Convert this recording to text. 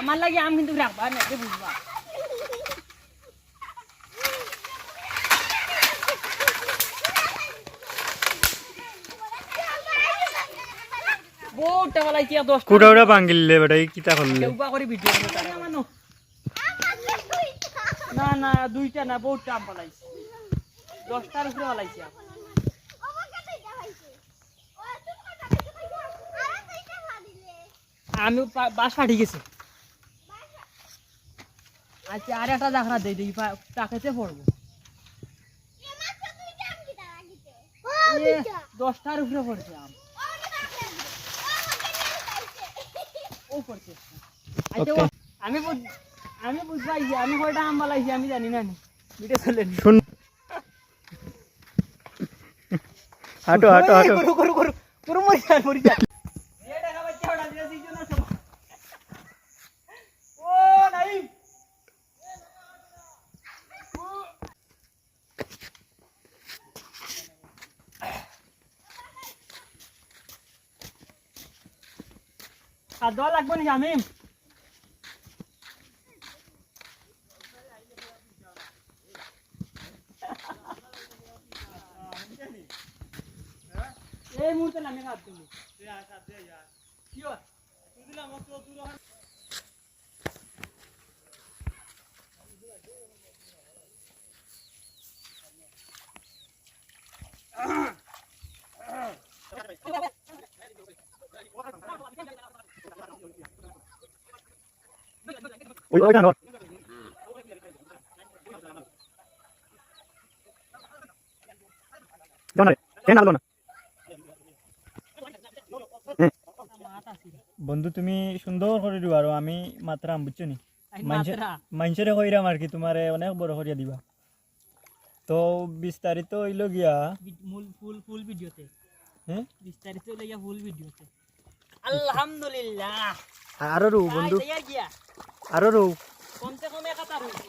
আমার লাগে আম কিন্তু রাখবা না যে বুঝবা বহুত বলাই কি 10 কুড়াউড়া ভাঙিলে বেটা কিতা করলে কেউবা করে ভিডিও করে মানো না না দুইটা না বহুত আম বলাইছি 10টার উপরে বলাইছি আমি বাস ফাটি গেছে আচ্ছা আর একটা দেখা দেই দেই টাকাতে পড়বো 10টার উপরে পড়ছে আম ও পড়ছে আচ্ছা আমি বুঝবাইছি আমি কয়টা আম বলাইছি আমি জানি না মিটে চলেন শুন হাঁটো হাঁটো হাঁটো করু করু করু করু মরি যা এ টাকা বাচ্চা ওটা দিয়ে দিছো না সব ও নাই খাওয়া লাগবে না আমি এই মুহূর্তে নামে কাট দিবি কি হয় তুই দিলাম তো দূর ওই ওই না জানা রে কেন আলো না বন্ধু তুমি সুন্দর করে দিবা আর আমি মাত্রা বুঝছো নি মানুষেরে কইরাম আর কি তোমারে অনেক বড় করিয়া দিবা তো বিস্তারিত হইল গিয়া ফুল ভিডিওতে হ্যাঁ বিস্তারিত হইল গিয়া ফুল ভিডিওতে আলহামদুলিল্লাহ আরো রো বন্ধু গিয়া আরো রো কমসে কম 1 কাতা রইছি